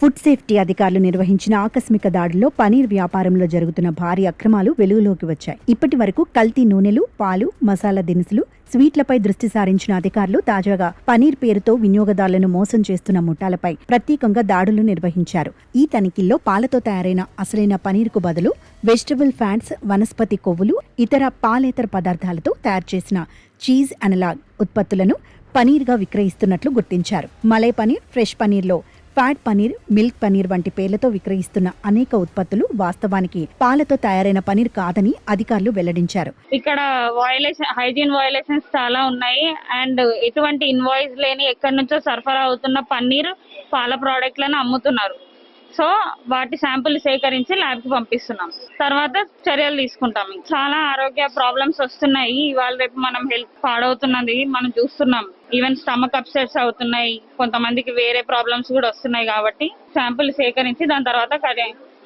Food safety అధికారులు నిర్వహించిన ఆకస్మిక దాడుల్లో పనీర్ వ్యాపారంలో జరుగుతున్న భారీ అక్రమాలు వెలుగులోకి వచ్చాయి. ఇప్పటి వరకు కల్తీ నూనెలు, పాలు, మసాలా దినుసులు, స్వీట్లపై దృష్టి సారించిన అధికారులు తాజాగా పనీర్ పేరుతో వినియోగదారులను మోసం చేస్తున్న ముఠాలపై ప్రత్యేకంగా దాడులు నిర్వహించారు. ఈ తనిఖీల్లో పాలతో తయారైన అసలైన పనీర్కు బదులు వెజిటబుల్ ఫ్యాట్స్, వనస్పతి కొవ్వులు, ఇతర పాలేతర పదార్థాలతో తయారు చేసిన చీజ్ అనలాగ్ ఉత్పత్తులను పనీర్గా విక్రయిస్తున్నట్లు గుర్తించారు. మలై పనీర్, ఫ్రెష్ పనీర్లో ఫ్యాట్ పనీర్, మిల్క్ పనీర్ వంటి పేర్లతో విక్రయిస్తున్న అనేక ఉత్పత్తులు వాస్తవానికి పాలతో తయారైన పనీర్ కాదని అధికారులు వెల్లడించారు. ఇక్కడ హైజీన్ వయలేషన్స్ చాలా ఉన్నాయి. అండ్ ఎటువంటి ఇన్వాయిస్ లేని ఎక్కడి నుంచో సరఫరా అవుతున్న పన్నీర్, పాల ప్రోడక్ట్లను అమ్ముతున్నారు. సో వాటి శాంపుల్ సేకరించి ల్యాబ్కి పంపిస్తున్నాం. తర్వాత చర్యలు తీసుకుంటాం. చాలా ఆరోగ్య ప్రాబ్లమ్స్ వస్తున్నాయి. ఇవాళ రేపు మనం హెల్త్ పాడవుతున్నది మనం చూస్తున్నాం. ఈవెన్ స్టమక్ అప్సెట్స్ అవుతున్నాయి, కొంతమందికి వేరే ప్రాబ్లమ్స్ కూడా వస్తున్నాయి. కాబట్టి శాంపుల్ సేకరించి దాని తర్వాత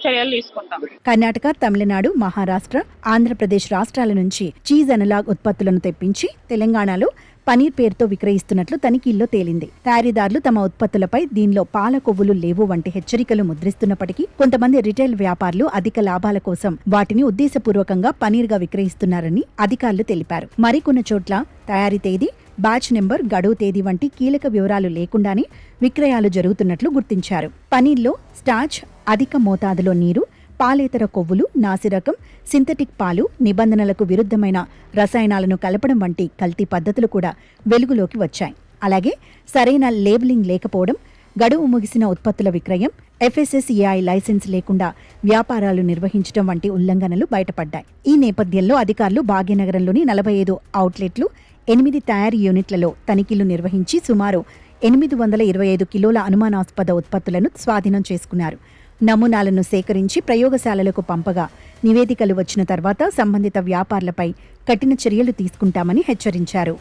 చర్యలు తీసుకుంటాం. కర్ణాటక, తమిళనాడు, మహారాష్ట్ర, ఆంధ్రప్రదేశ్ రాష్ట్రాల నుంచి చీజ్ అనలాగ్ ఉత్పత్తులను తెప్పించి తెలంగాణలో పనీర్ పేరుతో విక్రయిస్తున్నట్లు తనిఖీల్లో తేలింది. తయారీదారులు తమ ఉత్పత్తులపై దీనిలో పాల కొవ్వులు లేవు వంటి హెచ్చరికలు ముద్రిస్తున్నప్పటికీ కొంతమంది రిటైల్ వ్యాపారులు అధిక లాభాల కోసం వాటిని ఉద్దేశపూర్వకంగా పనీర్గా విక్రయిస్తున్నారని అధికారులు తెలిపారు. మరికొన్ని చోట్ల తయారీ తేదీ, బ్యాచ్ నెంబర్, గడువు తేదీ వంటి కీలక వివరాలు లేకుండానే విక్రయాలు జరుగుతున్నట్లు గుర్తించారు. పనీర్లో స్టార్చ్, అధిక మోతాదులో నీరు, పాలేతర కొవ్వులు, నాసిరకం, సింథటిక్ పాలు, నిబంధనలకు విరుద్ధమైన రసాయనాలను కలపడం వంటి కల్తీ పద్ధతులు కూడా వెలుగులోకి వచ్చాయి. అలాగే సరైన లేబులింగ్ లేకపోవడం, గడువు ముగిసిన ఉత్పత్తుల విక్రయం, FSSAI లైసెన్స్ లేకుండా వ్యాపారాలు నిర్వహించడం వంటి ఉల్లంఘనలు బయటపడ్డాయి. ఈ నేపథ్యంలో అధికారులు భాగ్యనగరంలోని 45 అవుట్లెట్లు, 8 తయారీ యూనిట్లలో తనిఖీలు నిర్వహించి సుమారు 825 కిలోల అనుమానాస్పద ఉత్పత్తులను స్వాధీనం చేసుకున్నారు. నమూనాలను సేకరించి ప్రయోగశాలలకు పంపగా నివేదికలు వచ్చిన తర్వాత సంబంధిత వ్యాపారులపై కఠిన చర్యలు తీసుకుంటామని హెచ్చరించారు.